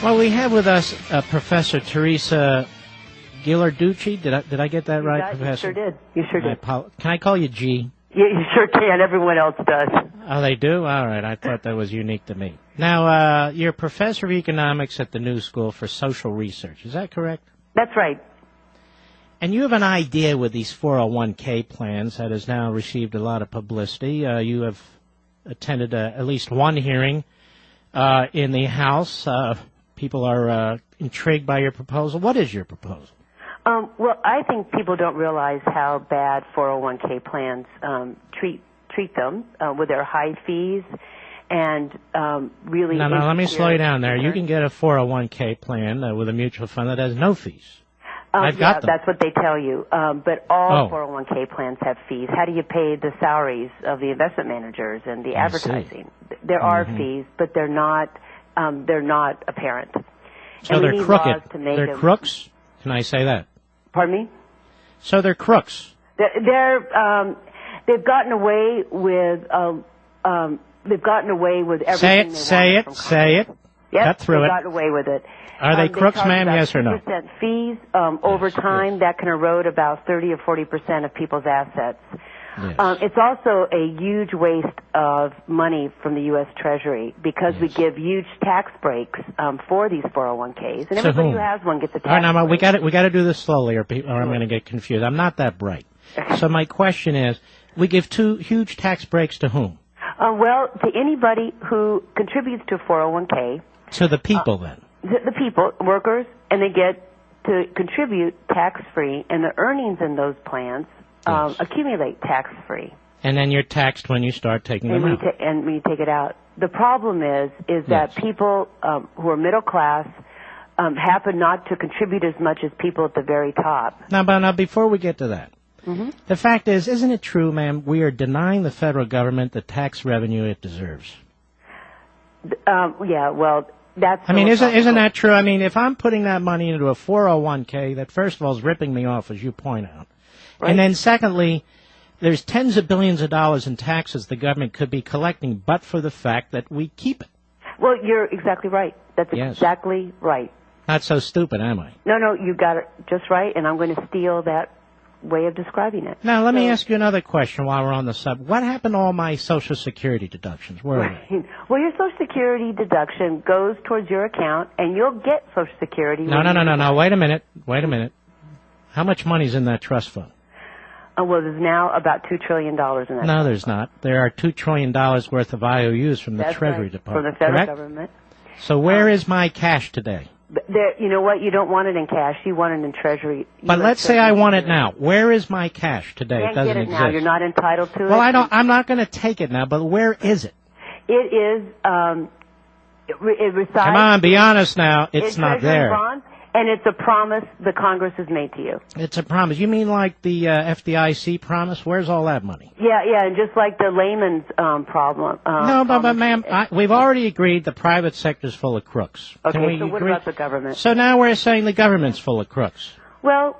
Well, we have with us Professor Teresa Ghilarducci. Did I get that right, Professor? You sure did. You sure did. Can I call you G? Yeah, you sure can. Everyone else does. Oh, they do? All right. I thought that was unique to me. Now, you're a professor of economics at the New School for Social Research. Is that correct? That's right. And you have an idea with these 401K plans that has now received a lot of publicity. You have attended at least one hearing in the House. People are intrigued by your proposal. What is your proposal? Well, I think people don't realize how bad 401K plans treat them with their high fees and really... No, let me slow you down there. You can get a 401K plan with a mutual fund that has no fees. I've got them. That's what they tell you. But all 401K plans have fees. How do you pay the salaries of the investment managers and the advertising? There are fees, but they're not apparent. So they're crooked. They're crooks? Can I say that? Pardon me? So they're crooks. They've gotten away with everything. Say it. Yep, Cut through they've gotten away with it. Are they crooks, ma'am? Yes or no? 2% fees over time. That can erode about 30 or 40% of people's assets. Yes. It's also a huge waste of money from the U.S. Treasury because we give huge tax breaks for these 401Ks, and everybody who has one gets a tax break. All right, we got to do this slowly, or I'm going to get confused. I'm not that bright. So my question is, we give two huge tax breaks to whom? Well, to anybody who contributes to a 401K. To the people, then. The people, workers, and they get to contribute tax-free, and the earnings in those plans accumulate tax-free. And then you're taxed when you start taking them out. And when you take it out. The problem is that people who are middle class happen not to contribute as much as people at the very top. Now, before we get to that, the fact is, isn't it true, ma'am, we are denying the federal government the tax revenue it deserves? Yeah, well, that's... I mean, isn't that true? I mean, if I'm putting that money into a 401K, that first of all is ripping me off, as you point out. Right. And then secondly, there's tens of billions of dollars in taxes the government could be collecting, but for the fact that we keep it. Well, you're exactly right. That's exactly right. Not so stupid, am I? No, you got it just right, and I'm going to steal that way of describing it. Now, let me ask you another question while we're on the subject. What happened to all my Social Security deductions? Where are they? Well, your Social Security deduction goes towards your account, and you'll get Social Security. No. Wait a minute. How much money's in that trust fund? Well, there's now about $2 trillion in that. No, there's not. There are $2 trillion worth of IOUs from the Treasury Department. From the federal government. So where is my cash today? You know what? You don't want it in cash. You want it in Treasury. But let's say I want it now. Where is my cash today? You can't get it now. You're not entitled to it. Well, I'm not going to take it now. But where is it? It is. It resides. Come on, be honest now. It's not there. Bonds, and it's a promise the Congress has made to you. It's a promise. You mean like the FDIC promise? Where's all that money? Yeah, and just like the layman's problem. No, but ma'am, we've already agreed the private sector's full of crooks. Okay, so what about the government? So now we're saying the government's full of crooks. Well,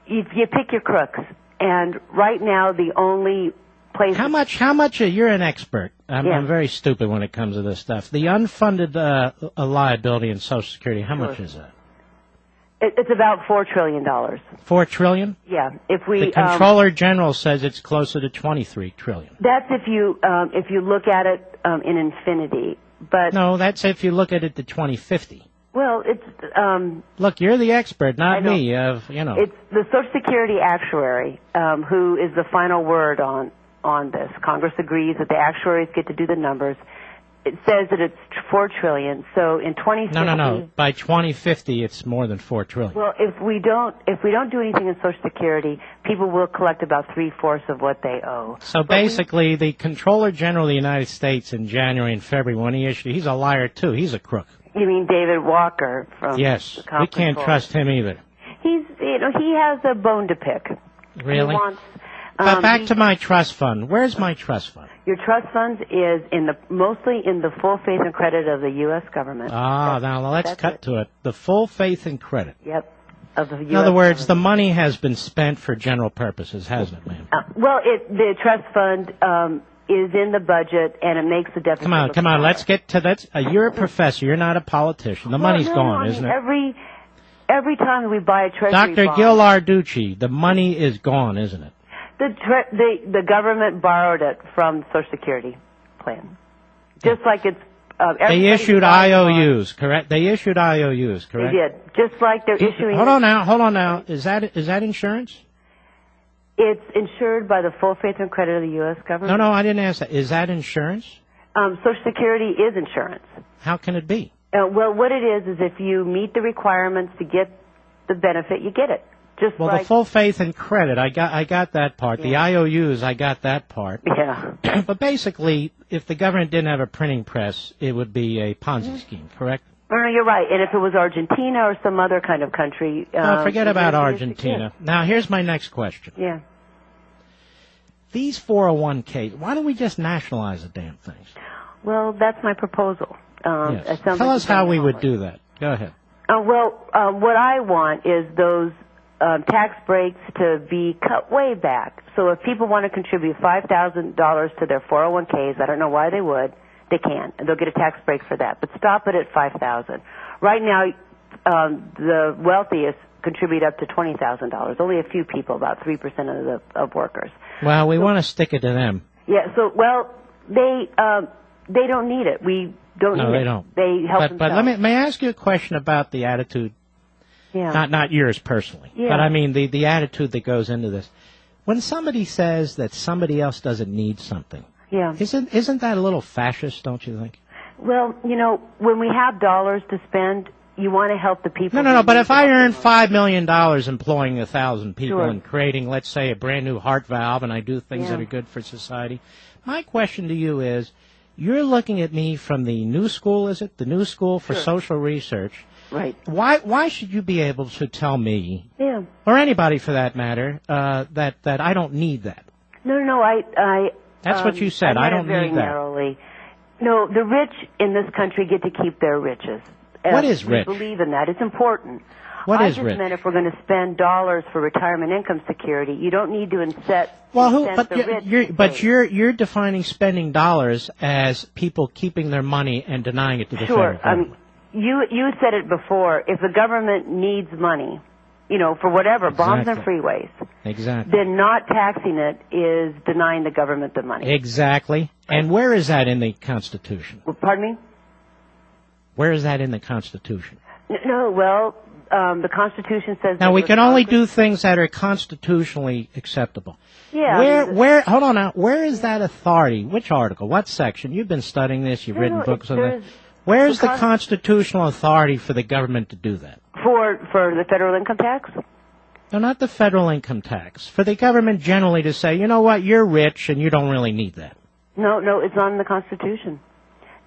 you pick your crooks, and right now the only place... How much, you're an expert. I'm very stupid when it comes to this stuff. The unfunded liability in Social Security, how much is that? It's about $4 trillion. $4 trillion? Yeah. If we the Comptroller General says it's closer to $23 trillion. That's if you look at it in infinity. But no, that's if you look at it to 2050. Well, it's look, you're the expert, not me. It's the Social Security actuary who is the final word on this. Congress agrees that the actuaries get to do the numbers. It says that it's $4 trillion. So in 2050, no. By 2050, it's more than $4 trillion. Well, if we don't do anything in Social Security, people will collect about 3/4 of what they owe. So basically, the Comptroller General of the United States in January and February, when he's a liar too. He's a crook. You mean David Walker from? Yes, we can't trust him either. He has a bone to pick. Really? But back to my trust fund. Where's my trust fund? Your trust fund is mostly in the full faith and credit of the U.S. government. Now let's cut to it. The full faith and credit. Yep. Of the U.S. In other words, the money has been spent for general purposes, hasn't it, ma'am? Well, the trust fund is in the budget, and it makes the deficit. Come on. Let's get to that. You're a professor. You're not a politician. The money's gone, isn't it? Every time we buy a treasury Dr. bond, Ghilarducci, the money is gone, isn't it? the government borrowed it from the Social Security plan, just like it's. They issued IOUs, correct? They issued IOUs, correct? They did, just like they're issuing. Hold on now. Is that insurance? It's insured by the full faith and credit of the U.S. government. No, I didn't ask that. Is that insurance? Social Security is insurance. How can it be? Well, what it is if you meet the requirements to get the benefit, you get it. Just well, like the full faith and credit, I got that part. Yeah. The IOUs, I got that part. Yeah. But basically, if the government didn't have a printing press, it would be a Ponzi scheme, correct? No, you're right. And if it was Argentina or some other kind of country... forget about Argentina. Now, here's my next question. Yeah. These 401K's, why don't we just nationalize the damn things? Well, that's my proposal. Yes. Tell us how we would do that. Go ahead. What I want is those tax breaks to be cut way back. So if people want to contribute $5,000 to their 401K's, I don't know why they would, they can. And they'll get a tax break for that. But stop it at $5,000. Right now, the wealthiest contribute up to $20,000. Only a few people, about 3% of workers. Well, we want to stick it to them. Yeah. So, they don't need it. We don't need it. No, they don't. They help themselves. But may I ask you a question about the attitude? Yeah. Not yours personally, yeah. But I mean the attitude that goes into this. When somebody says that somebody else doesn't need something, yeah. Isn't that a little fascist, don't you think? Well, when we have dollars to spend, you want to help the people. No. But if I earn $5 million employing 1,000 people sure. and creating, let's say, a brand new heart valve, and I do things yeah. that are good for society, my question to you is, you're looking at me from the new school, is it? The new school for sure. social research. Right. Why should you be able to tell me, yeah. or anybody for that matter, that I don't need that? No. That's what you said. I don't very need that. Narrowly. No, the rich in this country get to keep their riches. What is rich? We believe in that. It's important. What is rich? I rich? just meant if we're going to spend dollars for retirement income security, you don't need to incent. You're defining spending dollars as people keeping their money and denying it to the federal government. You said it before. If the government needs money, for whatever, bombs and freeways, exactly, then not taxing it is denying the government the money. Exactly. And where is that in the Constitution? Well, pardon me? Where is that in the Constitution? No, well, the Constitution says... Now, we can only do things that are constitutionally acceptable. Yeah. Hold on now. Where is that authority? Which article? What section? You've been studying this. You've written books on that. Where's the constitutional authority for the government to do that? For the federal income tax? No, not the federal income tax. For the government generally to say, you know what, you're rich and you don't really need that. No, it's not in the Constitution.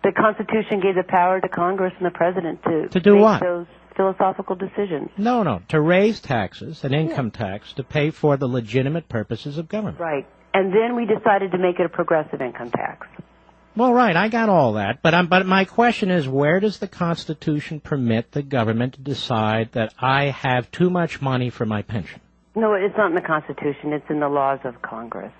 The Constitution gave the power to Congress and the President to do make what? Those philosophical decisions. No, to raise taxes, an income tax, to pay for the legitimate purposes of government. Right. And then we decided to make it a progressive income tax. Well, right, I got all that, but my question is, where does the Constitution permit the government to decide that I have too much money for my pension? No, it's not in the Constitution. It's in the laws of Congress.